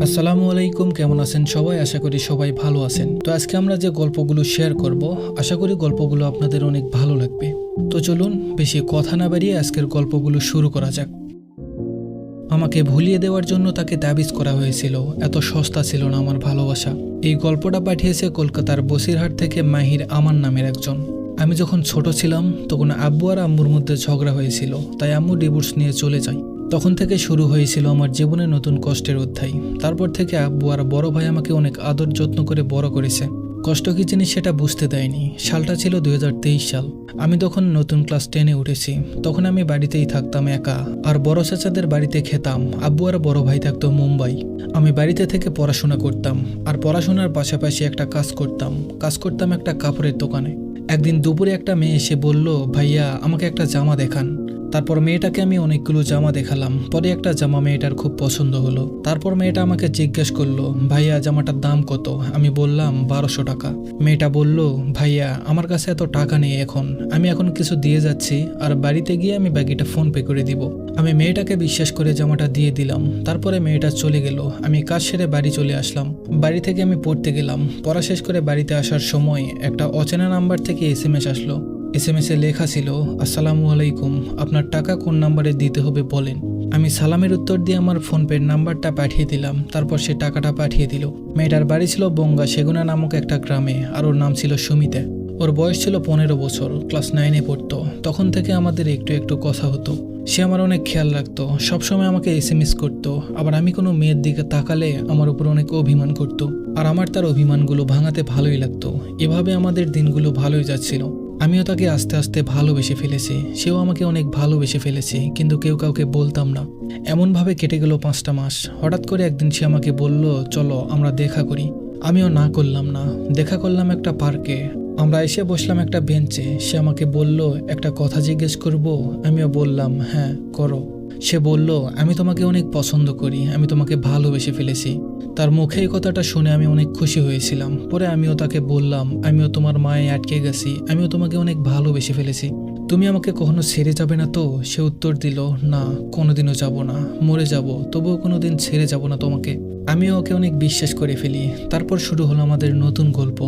আসসালামু আলাইকুম, কেমন আছেন সবাই? আশা করি সবাই ভালো আছেন। তো আজকে আমরা যে গল্পগুলো শেয়ার করব, আশা করি গল্পগুলো আপনাদের অনেক ভালো লাগবে। তো চলুন বেশি কথা না বাড়িয়ে আজকের গল্পগুলো শুরু করা যাক। আমাকে ভুলিয়ে দেওয়ার জন্য তাকে তাবিজ করা হয়েছিল, এত সস্তা ছিল না আমার ভালোবাসা। এই গল্পটা পাঠিয়েছে কলকাতার বসিরহাট থেকে মাহির আমান নামের একজন। আমি যখন ছোট ছিলাম তখন আব্বু আর আম্মুর মধ্যে ঝগড়া হয়েছিল, তাই আম্মু ডিভোর্স নিয়ে চলে যায়। তখন থেকে শুরু হয়েছিল আমার জীবনে নতুন কষ্টের অধ্যায়। তারপর থেকে আব্বু আর বড় ভাই আমাকে অনেক আদর যত্ন করে বড় করেছে। কষ্ট কি জিনিস সেটা বুঝতে দেয়নি। সালটা ছিল 2023 সাল। আমি তখন নতুন ক্লাস 10-এ উঠেছি। তখন আমি বাড়িতেই থাকতাম একা, আর বড় চাচাদের বাড়িতে খেতাম। আব্বু আর বড় ভাই থাকতো মুম্বাই। আমি বাড়িতে থেকে পড়াশোনা করতাম, আর পড়াশোনার পাশাপাশি একটা কাজ করতাম একটা কাপড়ের দোকানে। একদিন দুপুরে একটা মেয়ে এসে বলল, ভাইয়া আমাকে একটা জামা দেখান। তারপর মেয়েটাকে আমি অনেকগুলো জামা দেখালাম। পরে একটা জামা মেয়েটার খুব পছন্দ হলো। তারপর মেয়েটা আমাকে জিজ্ঞেস করলো, ভাইয়া জামাটার দাম কত? আমি বললাম 1200 টাকা। মেয়েটা বলল, ভাইয়া আমার কাছে এত টাকা নেই এখন, আমি এখন কিছু দিয়ে যাচ্ছি, আর বাড়িতে গিয়ে আমি বাকিটা ফোন পে করে দিব। আমি মেয়েটাকে বিশ্বাস করে জামাটা দিয়ে দিলাম। তারপরে মেয়েটা চলে গেল। আমি কাজ সেরে বাড়ি চলে আসলাম। বাড়ি থেকে আমি পড়তে গেলাম। পড়া শেষ করে বাড়িতে আসার সময় একটা অচেনা নাম্বার থেকে SMS আসলো। SMS-এ লেখা ছিল, আসসালামু আলাইকুম, আপনার টাকা কোন নাম্বারে দিতে হবে বলেন। আমি সালামের উত্তর দিয়ে আমার ফোনপের নাম্বারটা পাঠিয়ে দিলাম। তারপর সে টাকাটা পাঠিয়ে দিল। মেয়েটার বাড়ি ছিল বঙ্গা সেগুনা নামক একটা গ্রামে, আর ওর নাম ছিল সুমিতা। ওর বয়স ছিল 15 বছর, ক্লাস 9-এ পড়তো। তখন থেকে আমাদের একটু একটু কথা হতো। সে আমার অনেক খেয়াল রাখতো, সবসময় আমাকে SMS করতো। আবার আমি কোনো মেয়ের দিকে তাকালে আমার উপর অনেক অভিমান করতো, আর আমার তার অভিমানগুলো ভাঙাতে ভালোই লাগতো। এভাবে আমাদের দিনগুলো ভালোই যাচ্ছিল। আমিও তাকে আস্তে আস্তে ভালোবেসে ফেলেছি, সেও আমাকে অনেক ভালোবেসে ফেলেছে, কিন্তু কেউ কাউকে বলতাম না। এমনভাবে কেটে গেল 5টা মাস। হঠাৎ করে একদিন সে আমাকে বলল, চলো আমরা দেখা করি। আমিও না করলাম না। দেখা করলাম একটা পার্কে। আমরা এসে বসলাম একটা বেঞ্চে। সে আমাকে বলল, একটা কথা জিজ্ঞেস করব? আমিও বললাম, হ্যাঁ করো। সে বলল, আমি তোমাকে অনেক পছন্দ করি, আমি তোমাকে ভালোবেসে ফেলেছি। তার মুখে এই কথাটা শুনে আমি অনেক খুশি হয়েছিলাম। পরে আমিও তাকে বললাম, আমিও তোমার মায়ে আটকে গেছি, আমিও তোমাকে অনেক ভালোবেসে ফেলেছি। তুমি আমাকে কখনো ছেড়ে যাবে না তো? সে উত্তর দিল, না, কোনোদিনও যাব না। মরে যাব, তবুও কোনোদিন ছেড়ে যাব না তোমাকে। আমিও ওকে অনেক বিশ্বাস করে ফেলি। তারপর শুরু হলো আমাদের নতুন গল্প।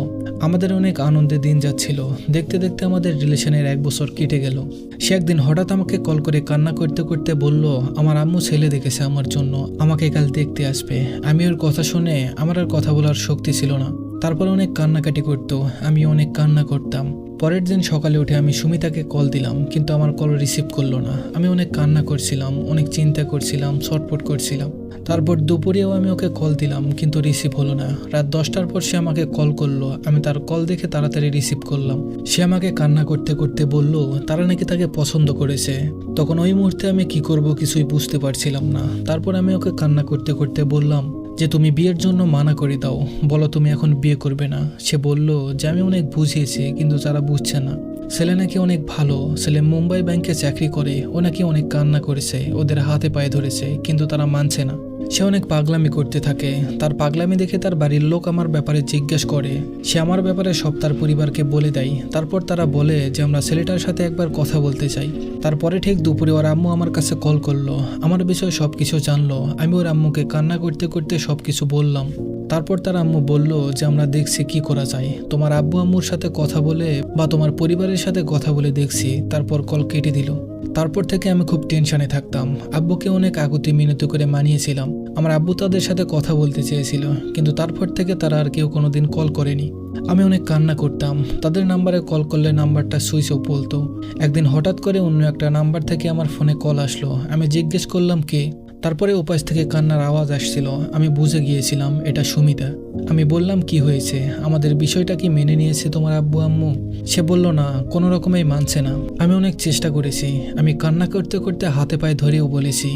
আমাদের অনেক আনন্দের দিন যাচ্ছিল। দেখতে দেখতে আমাদের রিলেশনের 1 বছর কেটে গেল। সে একদিন হঠাৎ আমাকে কল করে কান্না করতে করতে বলল, আমার আম্মু ছেলে দেখেছে আমার জন্য, আমাকে কাল দেখতে আসবে। আমি ওর কথা শুনে আমার আর কথা বলার শক্তি ছিল না। তারপর অনেক কান্নাকাটি করতো, আমি অনেক কান্না করতাম। পরের দিন সকালে উঠে আমি সুমিতাকে কল দিলাম, কিন্তু আমার কল রিসিভ করলো না। আমি অনেক কান্না করছিলাম, অনেক চিন্তা করছিলাম, ছটফট করছিলাম। তারপর দুপুরেও আমি ওকে কল দিলাম, কিন্তু রিসিভ হলো না। রাত 10টার পর সে আমাকে কল করলো। আমি তার কল দেখে তাড়াতাড়ি রিসিভ করলাম। সে আমাকে কান্না করতে করতে বলল, তারা নাকি তাকে পছন্দ করেছে। তখন ওই মুহূর্তে আমি কি করব কিছুই বুঝতে পারছিলাম না। তারপর আমি ওকে কান্না করতে করতে বললাম যে, তুমি বিয়ের জন্য মানা করে দাও, বলো তুমি এখন বিয়ে করবে না। সে বলল যে, আমি অনেক বুঝিয়েছি, কিন্তু তারা বুঝছে না। ছেলে নাকি অনেক ভালো, ছেলে মুম্বাই ব্যাংকে চাকরি করে। ও নাকি অনেক কান্না করেছে, ওদের হাতে পায়ে ধরেছে, কিন্তু তারা মানছে না। সে অনেক পাগলামি করতে থাকে। তার পাগলামি দেখে তার বাড়ির লোক আমার ব্যাপারে জিজ্ঞেস করে। সে আমার ব্যাপারে সব তার পরিবারকে বলে দেয়। তারপর তারা বলে যে, আমরা ছেলেটার সাথে একবার কথা বলতে চাই। তারপরে ঠিক দুপুরে ওর আম্মু আমার কাছে কল করলো, আমার বিষয়ে সবকিছু জানলো। আমি ওর আম্মুকে কান্না করতে করতে সবকিছু বললাম। তারপর তার আম্মু বলল যে, আমরা দেখছি কি করা যায়, তোমার আব্বু আম্মুর সাথে কথা বলে বা তোমার পরিবারের সাথে কথা বলে দেখছি। তারপর কল কেটে দিল। তারপর থেকে আমি খুব টেনশনে থাকতাম। আব্বুকে অনেক আকুতি মিনতি করে মানিয়েছিলাম। আমার আব্বু তাদের সাথে কথা বলতে চেয়েছিল, কিন্তু তারপর থেকে তারা আর কেউ কোনোদিন কল করেনি। আমি অনেক কান্না করতাম। তাদের নাম্বারে কল করলে নাম্বারটা সুইচ অফ বলতো। একদিন হঠাৎ করে অন্য একটা নাম্বার থেকে আমার ফোনে কল আসলো। আমি জিজ্ঞেস করলাম কে। তারপরে উপাস থেকে কান্নার আওয়াজ আসছিল। আমি বুঝে গিয়েছিলাম এটা সুমিতা। আমি বললাম, কি হয়েছে, আমাদের বিষয়টা কি মেনে নিয়েছে তোমার আব্বু আম্মু? সে বলল, না, কোনো রকমেই মানছে না। আমি অনেক চেষ্টা করেছি। আমি কান্না করতে করতে হাতে পায়ে ধরেও বলেছি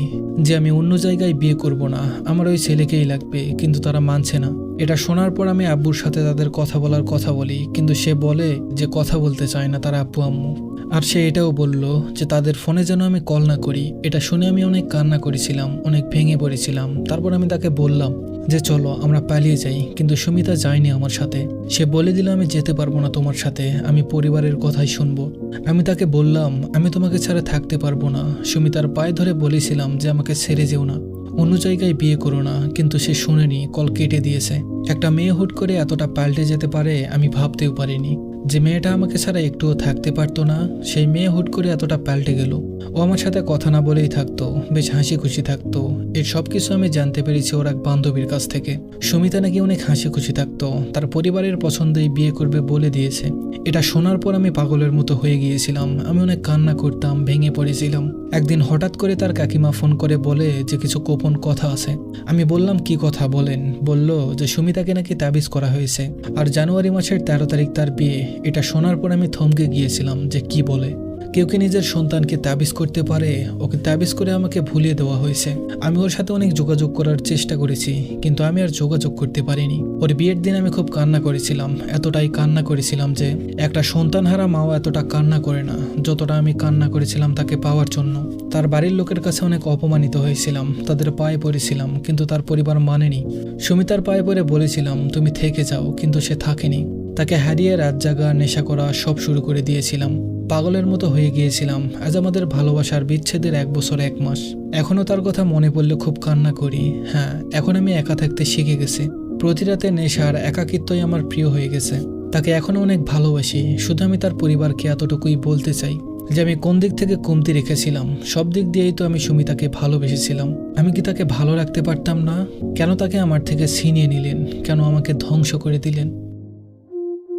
যে, আমি অন্য জায়গায় বিয়ে করব না, আমার ওই ছেলেকেই লাগবে, কিন্তু তারা মানছে না। এটা শোনার পর আমি আব্বুর সাথে তাদের কথা বলার কথা বলি, কিন্তু সে বলে যে কথা বলতে চায় না তার আব্বু আম্মু। আর সে এটাও বলল যে তাদের ফোনে যেন আমি কল না করি। এটা শুনে আমি অনেক কান্না করেছিলাম, অনেক ভেঙে পড়েছিলাম। তারপর আমি তাকে বললাম যে চলো আমরা পালিয়ে যাই, কিন্তু সুমিতা যায়নি আমার সাথে। সে বলে দিল, আমি যেতে পারবো না তোমার সাথে, আমি পরিবারের কথাই শুনবো। আমি তাকে বললাম, আমি তোমাকে ছাড়া থাকতে পারবো না। সুমিতার পায়ে ধরে বলেছিলাম যে আমাকে ছেড়ে যেও না। অন্য জায়গায় বিয়ে করো না, কিন্তু সে শুনেনি, কল কেটে দিয়েছে। একটা মেয়ে হুট করে এতটা পাল্টে যেতে পারে আমি ভাবতেও পারিনি। যে মেয়েটা আমাকে ছাড়া একটুও থাকতে পারতো না, সেই মেয়ে হুট করে এতটা পাল্টে গেল। ও আমার সাথে কথা না বলেই থাকতো, বেশ হাসি খুশি থাকতো। এর সব কিছু আমি জানতে পেরেছি ওর এক বান্ধবীর কাছ থেকে। সুমিতা নাকি অনেক হাসি খুশি থাকতো, তার পরিবারের পছন্দেই বিয়ে করবে বলে দিয়েছে। এটা শোনার পর আমি পাগলের মতো হয়ে গিয়েছিলাম। আমি অনেক কান্না করতাম, ভেঙে পড়েছিলাম। একদিন হঠাৎ করে তার কাকিমা ফোন করে বলে যে কিছু গোপন কথা আছে। আমি বললাম কি কথা বলেন। বলল যে সুমিতাকে নাকি তাবিজ করা হয়েছে, আর জানুয়ারি মাসের 13 তারিখ তার বিয়ে। এটা শোনার পর আমি থমকে গিয়েছিলাম যে কি বলে। কেউ কি নিজের সন্তানকে তাবিজ করতে পারে? ওকে তাবিজ করে আমাকে ভুলিয়ে দেওয়া হয়েছে। আমি ওর সাথে অনেক যোগাযোগ করার চেষ্টা করেছি, কিন্তু আমি আর যোগাযোগ করতে পারিনি। ওর বিয়ের দিন আমি খুব কান্না করেছিলাম, এতটাই কান্না করেছিলাম যে একটা সন্তানহারা মাও এতটা কান্না করে না যতটা আমি কান্না করেছিলাম তাকে পাওয়ার জন্য। তার বাড়ির লোকের কাছে অনেক অপমানিত হয়েছিলাম, তাদের পায়ে পড়েছিলাম, কিন্তু তার পরিবার মানেনি। সুমিতার পায়ে পড়ে বলেছিলাম তুমি থেকে যাও, কিন্তু সে থাকেনি। তাকে হারিয়ে রাত জাগা, নেশা করা সব শুরু করে দিয়েছিলাম। পাগলের মতো হয়ে গিয়েছিলাম। আজ আমাদের ভালোবাসার বিচ্ছেদের 1 বছর 1 মাস। এখনও তার কথা মনে পড়লে খুব কান্না করি। হ্যাঁ, এখন আমি একা থাকতে শিখে গেছি। প্রতি রাতে নেশার একাকিত্বই আমার প্রিয় হয়ে গেছে। তাকে এখনও অনেক ভালোবাসি, শুধু আমি তার পরিবারকে এতটুকুই বলতে চাই যে আমি কোন দিক থেকে কমতি রেখেছিলাম। সব দিক দিয়েই তো আমি সুমিতাকে ভালোবেসেছিলাম। আমি কি তাকে ভালো রাখতে পারতাম না? কেন তাকে আমার থেকে ছিনিয়ে নিলেন? কেন আমাকে ধ্বংস করে দিলেন?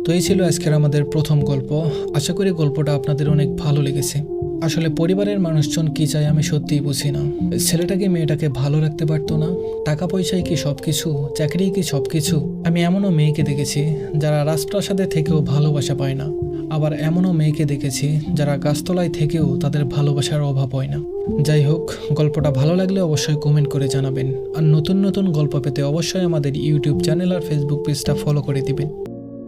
তো এই ছিল আজকের আমাদের প্রথম গল্প। আশা করি গল্পটা আপনাদের অনেক ভালো লেগেছে। আসলে পরিবারের মানুষজন কি চায় আমি সত্যিই বুঝি না। ছেলেটাকে মেয়েটাকে ভালো রাখতে পারতো না? টাকা পয়সায় কি সবকিছু? চাকরি কি সবকিছু? আমি এমনও মেয়েকে দেখেছি যারা রাজপ্রাসাদে থেকেও ভালোবাসা পায় না। আবার এমনও মেয়েকে দেখেছি যারা গাছতলায় থেকেও তাদের ভালোবাসার অভাব হয় না। যাই হোক, গল্পটা ভালো লাগলে অবশ্যই কমেন্ট করে জানাবেন। আর নতুন নতুন গল্প পেতে অবশ্যই আমাদের ইউটিউব চ্যানেল আর ফেসবুক পেজটা ফলো করে দিবেন।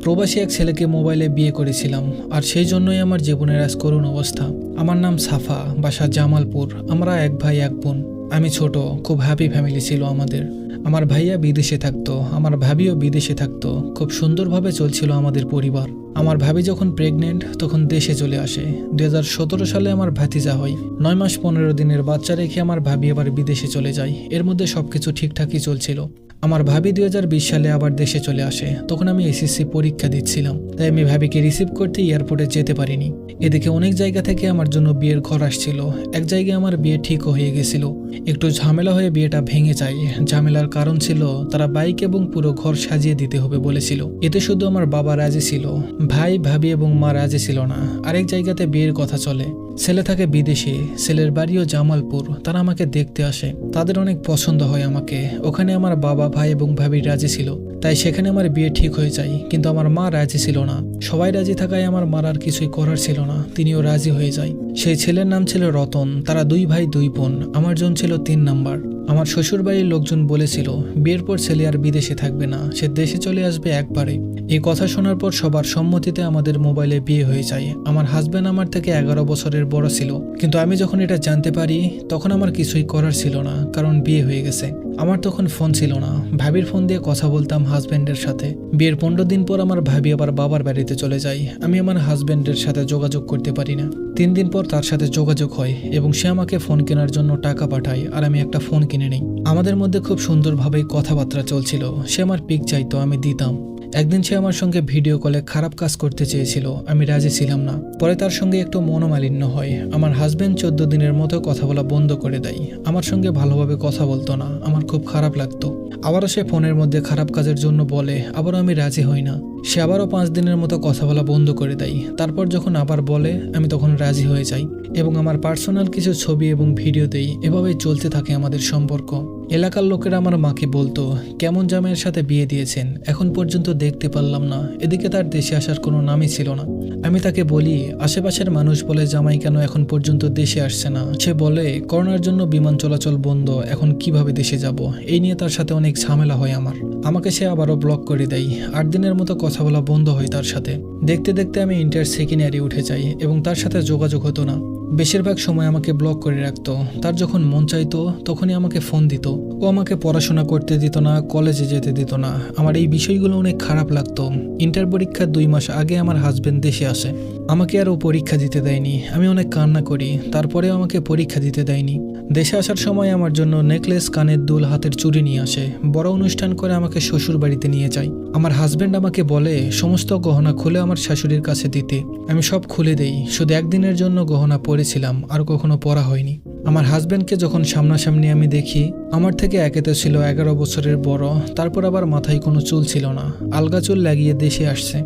প্রবাসী এক ছেলেকে মোবাইলে বিয়ে করেছিলাম, আর সেই জন্যই আমার জীবনের আজ করুণ অবস্থা। আমার নাম সাফা, বাসা জামালপুর। আমরা 1 ভাই 1 বোন। আমি ছোট, খুব হ্যাপি ফ্যামিলি ছিল আমাদের। আমার ভাইয়া বিদেশে থাকতো, আমার ভাবিও বিদেশে থাকতো। খুব সুন্দরভাবে চলছিল আমাদের পরিবার। আমার ভাবি যখন প্রেগনেন্ট তখন দেশে চলে আসে। 2017 সালে আমার ভাতিজা হয়। 9 মাস 15 দিনের বাচ্চা রেখে আমার ভাবি আবার বিদেশে চলে যায়। এর মধ্যে সবকিছু ঠিকঠাকই চলছিল। আমার ভাবি 2020 সালে আবার দেশে চলে আসে। তখন আমি এসএসসি পরীক্ষা দিচ্ছিলাম, তাই আমি ভাবিকে রিসিভ করতে এয়ারপোর্টে যেতে পারিনি। এদিকে অনেক জায়গা থেকে আমার জন্য বিয়ের ঘর আসছিল। এক জায়গায় আমার বিয়ে ঠিকও হয়ে গেছিল। একটু ঝামেলা হয়ে বিয়েটা ভেঙে যায়। ঝামেলার কারণ ছিল তারা বাইক এবং পুরো ঘর সাজিয়ে দিতে হবে বলেছিল। এতে শুধু আমার বাবা রাজি ছিল, ভাই, ভাবি এবং মা রাজি ছিল না। আরেক জায়গাতে বিয়ের কথা চলে। ছেলে থাকে বিদেশে, ছেলের বাড়িও জামালপুর। তারা আমাকে দেখতে আসে, তাদের অনেক পছন্দ হয় আমাকে। ওখানে আমার বাবা, ভাই এবং ভাবি রাজি ছিল, তাই সেখানে আমার বিয়ে ঠিক হয়ে যায়। কিন্তু আমার মা রাজি ছিল না। সবাই রাজি থাকায় আমার মার আর কিছুই করার ছিল না, তিনিও রাজি হয়ে যায়। সেই ছেলের নাম ছিল রতন। তারা 2 ভাই 2 বোন। আমার জন ছিল 3 নাম্বার। আমার শ্বশুর বাড়ির লোকজন বলেছিল বিয়ের পর ছেলে আর বিদেশে থাকবে না, সে দেশে চলে আসবে একবারে। এই কথা শোনার পর সবার সম্মতিতে আমাদের মোবাইলে বিয়ে হয়ে যায়। আমার হাজব্যান্ড আমার থেকে 11 বছরের বড় ছিল, কিন্তু আমি যখন এটা জানতে পারি তখন আমার কিছুই করার ছিল না, কারণ বিয়ে হয়ে গেছে। আমার তখন ফোন ছিল না, ভাবির ফোন দিয়ে কথা বলতাম হাজব্যান্ডের সাথে। বিয়ের 15 দিন পর আমার ভাবি আবার বাবার বাড়িতে চলে যায়। আমি আমার হাজব্যান্ডের সাথে যোগাযোগ করতে পারি না। 3 দিন পর তার সাথে যোগাযোগ হয় এবং সে আমাকে ফোন কেনার জন্য টাকা পাঠায়, আর আমি একটা ফোন কিনে নিই। আমাদের মধ্যে খুব সুন্দরভাবে কথাবার্তা চলছিল। সে আমার পিক চাইতো, আমি দিতাম। একদিন সে আমার সঙ্গে ভিডিও কলে খারাপ কাজ করতে চেয়েছিল, আমি রাজি ছিলাম না। পরে তার সঙ্গে একটু মনোমালিন্য হয়। আমার হাজব্যান্ড 14 দিনের মতো কথা বলা বন্ধ করে দেয়। আমার সঙ্গে ভালোভাবে কথা বলতো না, আমার খুব খারাপ লাগতো। আবারও সে ফোনের মধ্যে খারাপ কাজের জন্য বলে, আবারও আমি রাজি হই না। সে আবারও 5 দিনের মতো কথা বলা বন্ধ করে দেয়। তারপর যখন আবার বলে আমি তখন রাজি হয়ে যাই এবং আমার পার্সোনাল কিছু ছবি এবং ভিডিও দেই। এভাবেই চলতে থাকে আমাদের সম্পর্ক। এলাকার লোকেরা আমার মাকে বলতো কেমন জামাইয়ের সাথে বিয়ে দিয়েছেন, এখন পর্যন্ত দেখতে পারলাম না। এদিকে তার দেশে আসার কোনো নামই ছিল না। আমি তাকে বলি আশেপাশের মানুষ বলে জামাই কেন এখন পর্যন্ত দেশে আসছে না। সে বলে করোনার জন্য বিমান চলাচল বন্ধ, এখন কিভাবে দেশে যাব। এই নিয়ে তার সাথে অনেক ঝামেলা হয় আমার। আমাকে সে আবারও ব্লক করে দেয়। 8 দিনের মতো কথা বলা বন্ধ হয় তার সাথে। দেখতে দেখতে আমি ইন্টার সেকেন্ড ইয়ারে উঠে যাই এবং তার সাথে যোগাযোগ হতো না। বেশিরভাগ সময় আমাকে ব্লক করে রাখতো। তার যখন মন চাইতো তখনই আমাকে ফোন দিত। ও আমাকে পড়াশোনা করতে দিত না, কলেজে যেতে দিত না। আমার এই বিষয়গুলো অনেক খারাপ লাগতো। ইন্টার পরীক্ষার 2 মাস আগে আমার হাজবেন্ড দেশে আসে। আমাকে আরও পরীক্ষা দিতে দেয়নি। আমি অনেক কান্না করি, তারপরেও আমাকে পরীক্ষা দিতে দেয়নি। দেশে আসার সময় আমার জন্য নেকলেস, কানের দুল, হাতের চুড়ি নিয়ে আসে। বড় অনুষ্ঠান করে আমাকে শ্বশুর বাড়িতে নিয়ে যায়। আমার হাজবেন্ড আমাকে বলে সমস্ত গহনা খুলে আমার শাশুড়ির কাছে দিতে। আমি সব খুলে দেই। শুধু একদিনের জন্য গহনা পরেছিলাম, আর কখনো পরা হয়নি। আমার হাজবেন্ডকে যখন সামনাসামনি আমি দেখি, আমার থেকে একেতে ছিল 11 বছরের বড়, তারপর আবার মাথায় কোনো চুল ছিল না, আলগা চুল লাগিয়ে দেশে আসছে।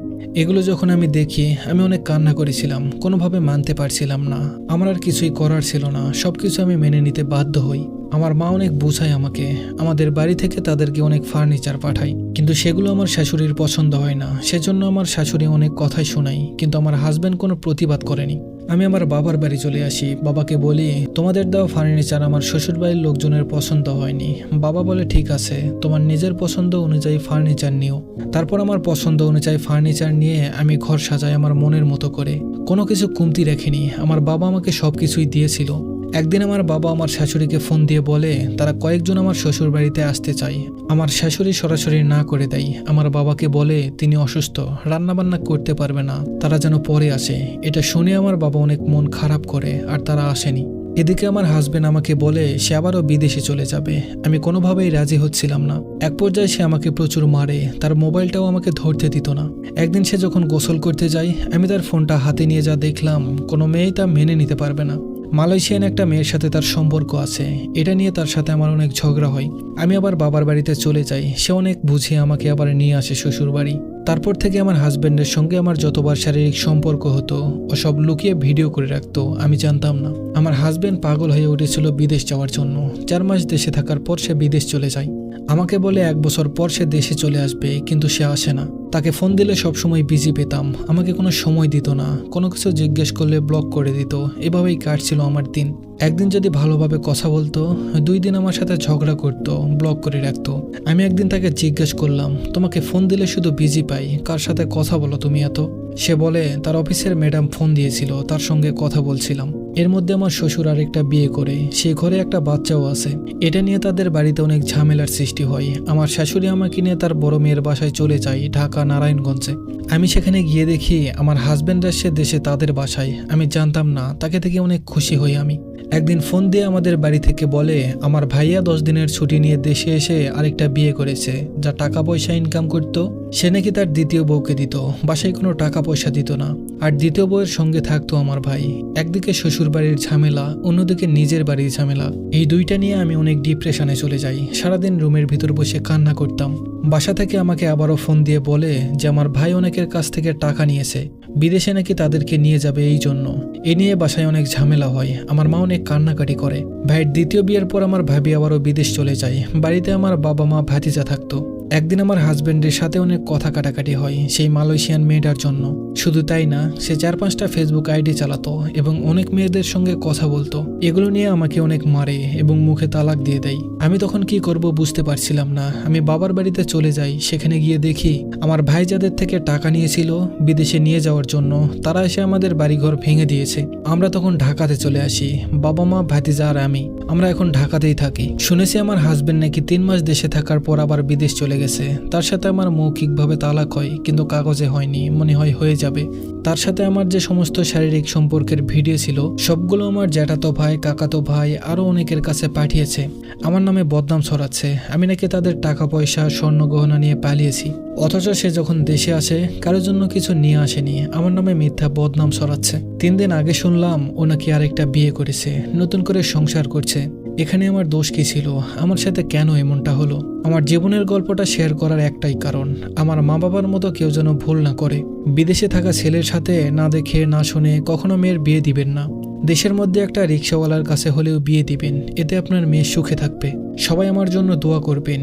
এগুলো যখন আমি দেখি আমি অনেক কান্না করেছিলাম, কোনোভাবে মানতে পারছিলাম না। আমার আর কিছুই করার ছিল না, সবকিছু আমি মেনে নিতে বাধ্য হই। আমার মা অনেক বোঝায় আমাকে, আমাদের বাড়ি থেকে তাদেরকে অনেক ফার্নিচার পাঠায়, কিন্তু সেগুলো আমার শাশুড়ির পছন্দ হয় না। সেজন্য আমার শাশুড়ি অনেক কথাই শোনাই, কিন্তু আমার হাজবেন্ড কোনো প্রতিবাদ করেনি। আমি আমার বাবার বাড়ি চলে আসি। বাবাকে বলি, তোমাদের দেওয়া ফার্নিচার আমার শ্বশুর বাড়ির লোকজনের পছন্দ হয়নি। বাবা বলে, ঠিক আছে, তোমার নিজের পছন্দ অনুযায়ী ফার্নিচার নিও। তারপর আমার পছন্দ অনুযায়ী ফার্নিচার নিয়ে আমি ঘর সাজাই আমার মনের মতো করে। কোনো কিছু কমতি রাখিনি। আমার বাবা আমাকে সব কিছুই দিয়েছিল। একদিন আমার বাবা আমার শাশুড়িকে ফোন দিয়ে বলে তারা কয়েকজন আমার শ্বশুর বাড়িতে আসতে চায়। আমার শাশুড়ি সরাসরি না করে দেয়। আমার বাবাকে বলে তিনি অসুস্থ, রান্নাবান্না করতে পারবে না, তারা যেন পরে আসে। এটা শুনে আমার বাবা অনেক মন খারাপ করে, আর তারা আসেনি। এদিকে আমার হাজবেন্ড আমাকে বলে সে আবারও বিদেশে চলে যাবে। আমি কোনোভাবেই রাজি হচ্ছিলাম না। এক পর্যায়ে সে আমাকে প্রচুর মারে, তার মোবাইলটাও আমাকে ধরতে দিত না। একদিন সে যখন গোসল করতে যায়, আমি তার ফোনটা হাতে নিয়ে যা দেখলাম, কোনো মেয়েই তা মেনে নিতে পারবে না। মালয়েশিয়ান একটা মেয়ের সাথে তার সম্পর্ক আছে, এটা নিয়ে তার সাথে আমার অনেক ঝগড়া হয়। আমি আবার বাবার বাড়িতে চলে যাই। সে অনেক বুঝিয়ে আমাকে আবার নিয়ে আসে শ্বশুর বাড়ি। তারপর থেকে আমার হাজবেন্ডের সঙ্গে আমার যতবার শারীরিক সম্পর্ক হতো ও সব লুকিয়ে ভিডিও করে রাখতো, আমি জানতাম না। আমার হাজবেন্ড পাগল হয়ে উঠেছিল বিদেশ যাওয়ার জন্য। 4 মাস দেশে থাকার পর সে বিদেশ চলে যায়। আমাকে বলে 1 বছর পর সে দেশে চলে আসবে, কিন্তু সে আসে না। তাকে ফোন দিলে সবসময় বিজি পেতাম। আমাকে কোনো সময় দিত না, কোনো কিছু জিজ্ঞেস করলে ব্লক করে দিত। এভাবেই কাটছিল আমার দিন। একদিন যদি ভালোভাবে কথা বলতো, 2 দিন আমার সাথে ঝগড়া করতো, ব্লক করে রাখতো। আমি একদিন তাকে জিজ্ঞেস করলাম, তোমাকে ফোন দিলে শুধু বিজি পাই, কার সাথে কথা বলো তুমি এত? সে বলে তার অফিসের ম্যাডাম ফোন দিয়েছিল, তার সঙ্গে কথা বলছিলাম। এর মধ্যে আমার শ্বশুর আরেকটা বিয়ে করে, সে ঘরে একটা বাচ্চাও আছে। এটা নিয়ে তাদের বাড়িতে অনেক ঝামেলার সৃষ্টি হয়। আমার শাশুড়ি আমাকে নিয়ে তার বড় মেয়ের বাসায় চলে যায়, ঢাকা নারায়ণগঞ্জে। আমি সেখানে গিয়ে দেখি আমার হাজবেন্ড আসছে দেশে তাদের বাসায়। আমি জানতাম না, তাকে থেকে অনেক খুশি হই আমি। একদিন ফোন দিয়ে আমাদের বাড়ি থেকে বলে আমার ভাইয়া 10 দিনের ছুটি নিয়ে দেশে এসে আরেকটা বিয়ে করেছে, যা টাকা পয়সা ইনকাম করত সে নাকি তার দ্বিতীয় বউকে দিত, বাসায় কোনো টাকা পয়সা দিত না। আর দ্বিতীয় বউয়ের সঙ্গে থাকতো আমার ভাই। একদিকে শ্বশুর বাড়ির ঝামেলা, অন্যদিকে নিজের বাড়ির ঝামেলা। এই দুইটা নিয়ে আমি অনেক ডিপ্রেশনে চলে যাই। সারাদিন রুমের ভিতর বসে কান্না করতাম। বাসা থেকে আমাকে আবারও ফোন দিয়ে বলে যে আমার ভাই অনেকের কাছ থেকে টাকা নিয়েছে, বিদেশে নাকি তাদেরকে নিয়ে যাবে এই জন্য। এ নিয়ে বাসায় অনেক ঝামেলা হয়। আমার মা অনেক কান্নাকাটি করে। ভাইয়ের দ্বিতীয় বিয়ের পর আমার ভাবি আবারও বিদেশ চলে যায়। বাড়িতে আমার বাবা মা ভাতিজা থাকতো। একদিন আমার হাজবেন্ডের সাথে অনেক কথা কাটাকাটি হয় সেই মালয়েশিয়ান মেয়েটার জন্য। শুধু তাই না, সে 4-5টা ফেসবুক আইডি চালাতো এবং অনেক মেয়েদের সঙ্গে কথা বলতো। এগুলো নিয়ে আমাকে অনেক মারে এবং মুখে তালাক দিয়ে দেয়। আমি তখন কি করব বুঝতে পারছিলাম না। আমি বাবার বাড়িতে চলে যাই। সেখানে গিয়ে দেখি আমার ভাই যাদের থেকে টাকা নিয়েছিল বিদেশে নিয়ে যাওয়ার জন্য, তারা এসে আমাদের বাড়িঘর ভেঙে দিয়েছে। আমরা তখন ঢাকাতে চলে আসি, বাবা মা ভাতিজা আর আমি। আমরা এখন ঢাকাতেই থাকি। শুনেছি আমার হাজবেন্ড নাকি 3 মাস দেশে থাকার পর আবার বিদেশ চলে গেছে। তার সাথে আমার মৌখিকভাবে তালাক হয়, কিন্তু কাগজে হয়নি। মনে হয় হয়ে যাবে। তার সাথে আমার যে সমস্ত শারীরিক সম্পর্কের ভিডিও ছিল সবগুলো আমার জ্যাঠাতো ভাই, কাকাতো ভাই আরো অনেকের কাছে পাঠিয়েছে। আমার নামে বদনাম ছড়াচ্ছে, আমি নাকি তাদের টাকা পয়সা, স্বর্ণ গহনা নিয়ে পালিয়েছি। অথচ সে যখন দেশে আসে কারোর জন্য কিছু নিয়ে আসেনি, আমার নামে মিথ্যা বদনাম ছড়াচ্ছে। 3 দিন আগে শুনলাম ও নাকি আরেকটা বিয়ে করেছে, নতুন করে সংসার করছে। এখানে আমার দোষ কি ছিল? আমার সাথে কেন এমনটা হলো? আমার জীবনের গল্পটা শেয়ার করার একটাই কারণ, আমার মা বাবার মতো কেউ যেন ভুল না করে। বিদেশে থাকা ছেলের সাথে না দেখে না শুনে কখনো মেয়ের বিয়ে দিবেন না। দেশের মধ্যে একটা রিক্সাওয়ালার কাছে হলেও বিয়ে দিবেন, এতে আপনার মেয়ে সুখে থাকবে। সবাই আমার জন্য দোয়া করবেন।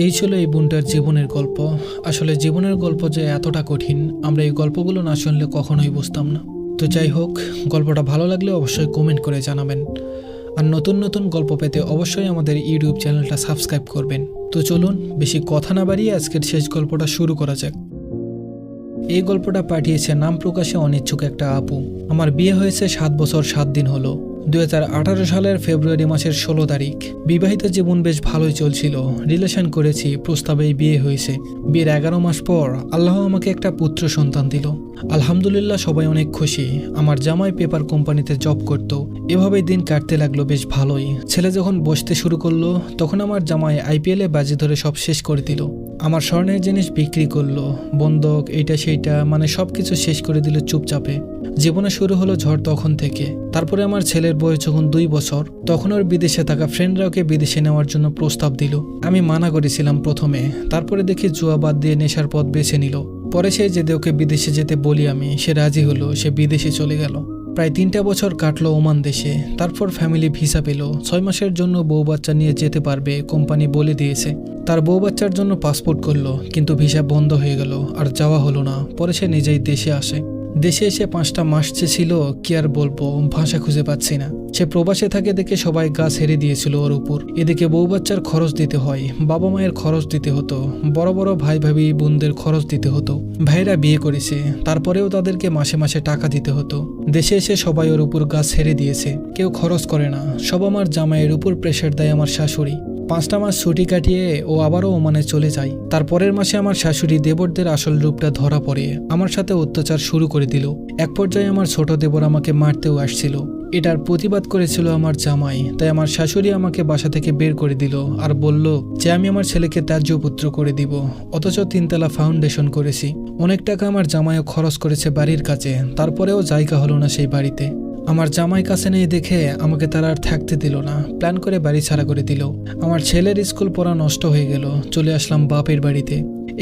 এই ছিল এই বোনটার জীবনের গল্প। আসলে জীবনের গল্প যে এতটা কঠিন, আমরা এই গল্পগুলো না শুনলে কখনোই বুঝতাম না। তো যাই হোক, গল্পটা ভালো লাগলে অবশ্যই কমেন্ট করে জানাবেন। আর নতুন নতুন গল্প পেতে অবশ্যই আমাদের ইউটিউব চ্যানেলটা সাবস্ক্রাইব করবেন। তো চলুন বেশি কথা না বাড়িয়ে আজকের শেষ গল্পটা শুরু করা যাক। এই গল্পটা পাঠিয়েছে নাম প্রকাশে অনিচ্ছুক একটা আপু। আমার বিয়ে হয়েছে 7 বছর 7 দিন হলো। 2018 সালের ফেব্রুয়ারি মাসের 16 তারিখ। বিবাহিত জীবন বেশ ভালোই চলছিল, রিলেশন করেছি, প্রস্তাবেই বিয়ে হয়েছে। বিয়ের 11 মাস পর আল্লাহ আমাকে একটা পুত্র সন্তান দিল। আলহামদুলিল্লাহ, সবাই অনেক খুশি। আমার জামাই পেপার কোম্পানিতে জব করত। এভাবেই দিন কাটতে লাগলো বেশ ভালোই। ছেলে যখন বসতে শুরু করলো তখন আমার জামাই আইপিএলে বাজি ধরে সব শেষ করে দিল। আমার স্বর্ণের জিনিস বিক্রি করলো, বন্ধক এইটা সেইটা, মানে সবকিছু শেষ করে দিল চুপচাপে। জীবনে শুরু হলো ঝড় তখন থেকে। তারপরে আমার ছেলের বয়স যখন 2 বছর, তখন ওর বিদেশে থাকা ফ্রেন্ডরা ওকে বিদেশে নেওয়ার জন্য প্রস্তাব দিল। আমি মানা করেছিলাম প্রথমে, তারপরে দেখি জুয়া বাদ দিয়ে নেশার পথ বেছে নিল। পরে সে যেতে ওকে বিদেশে যেতে বলি আমি, সে রাজি হলো, সে বিদেশে চলে গেল। প্রায় 3টা বছর কাটলো ওমান দেশে। তারপর ফ্যামিলি ভিসা পেল, 6 মাসের জন্য বউ বাচ্চা নিয়ে যেতে পারবে, কোম্পানি বলে দিয়েছে। তার বউ বাচ্চার জন্য পাসপোর্ট করলো, কিন্তু ভিসা বন্ধ হয়ে গেল, আর যাওয়া হলো না। পরে সে নিজেই দেশে আসে। দেশে এসে 5টা মাস যে ছিল, কি আর বলবো, ভাষা খুঁজে পাচ্ছি না। সে প্রবাসে থাকে দেখে সবাই গা ছেড়ে দিয়েছিল ওর উপর। এদিকে বউ বাচ্চার খরচ দিতে হয়, বাবা মায়ের খরচ দিতে হতো, বড় বড় ভাই ভাবি বোনদের খরচ দিতে হতো। ভাইরা বিয়ে করেছে, তারপরেও তাদেরকে মাসে মাসে টাকা দিতে হতো। দেশে এসে সবাই ওর উপর গা ছেড়ে দিয়েছে, কেউ খরচ করে না। সব আমার জামাইয়ের উপর প্রেশার দেয় আমার শাশুড়ি। 5টা মাস ছুটি কাটিয়ে ও আবারও ওমানে চলে যায়। তারপরের মাসে আমার শাশুড়ি দেবরদের আসল রূপটা ধরা পড়ে, আমার সাথে অত্যাচার শুরু করে দিল। এক পর্যায়ে আমার ছোট দেবর আমাকে মারতেও আসছিল। এটার প্রতিবাদ করেছিল আমার জামাই, তাই আমার শাশুড়ি আমাকে বাসা থেকে বের করে দিল আর বলল যে আমি আমার ছেলেকে ত্যায্য পুত্র করে দিব। অথচ 3তলা ফাউন্ডেশন করেছি। অনেক টাকা আমার জামাইও খরচ করেছে বাড়ির কাছে, তারপরেও জায়গা হলো না সেই বাড়িতে। আমার জামাই কাছে নেই দেখে আমাকে তারা আর থাকতে দিল না, প্ল্যান করে বাড়ি ছাড়া করে দিল। আমার ছেলের স্কুল পড়া নষ্ট হয়ে গেল, চলে আসলাম বাপের বাড়িতে।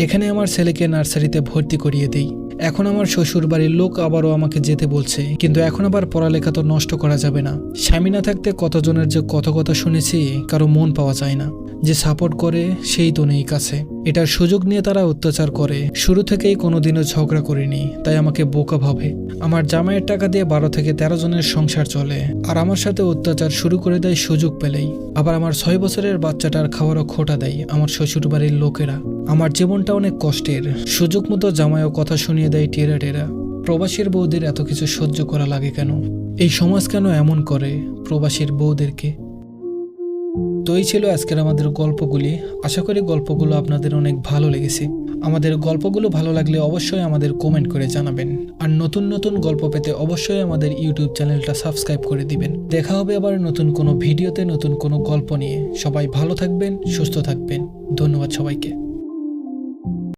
এখানে আমার ছেলেকে নার্সারিতে ভর্তি করিয়ে দিই। এখন আমার শ্বশুর বাড়ির লোক আবারও আমাকে যেতে বলছে, কিন্তু এখন আবার পড়ালেখা তো নষ্ট করা যাবে না। স্বামী না থাকতে কতজনের যে কত কথা শুনেছি, কারো মন পাওয়া যায় না। যে সাপোর্ট করে সেই তো নেই কাছে। এটার সুযোগ নিয়ে তারা অত্যাচার করে। শুরু থেকেই কোনোদিনও ঝগড়া করিনি, তাই আমাকে বোকা ভাবে। আমার জামাইয়ের টাকা দিয়ে 12 থেকে 13 জনের সংসার চলে, আর আমার সাথে অত্যাচার শুরু করে দেয় সুযোগ পেলেই। আবার আমার 6 বছরের বাচ্চাটার খাওয়ারও খোটা দেয় আমার শ্বশুর বাড়ির লোকেরা। আমার জীবনটা অনেক কষ্টের। সুযোগ মতো জামাইও কথা শুনিয়ে দেয় টেরা টেরা। প্রবাসীর বউদের এত কিছু সহ্য করা লাগে কেন? এই সমাজ কেন এমন করে প্রবাসীর বউদেরকে? তো এই ছিল আজকের আমাদের গল্পগুলি। আশা করি গল্পগুলো আপনাদের অনেক ভালো লেগেছে। আমাদের গল্পগুলো ভালো লাগলে অবশ্যই আমাদের কমেন্ট করে জানাবেন। আর নতুন নতুন গল্প পেতে অবশ্যই আমাদের ইউটিউব চ্যানেলটা সাবস্ক্রাইব করে দিবেন। দেখা হবে আবার নতুন কোনো ভিডিওতে নতুন কোনো গল্প নিয়ে। সবাই ভালো থাকবেন, সুস্থ থাকবেন। ধন্যবাদ সবাইকে।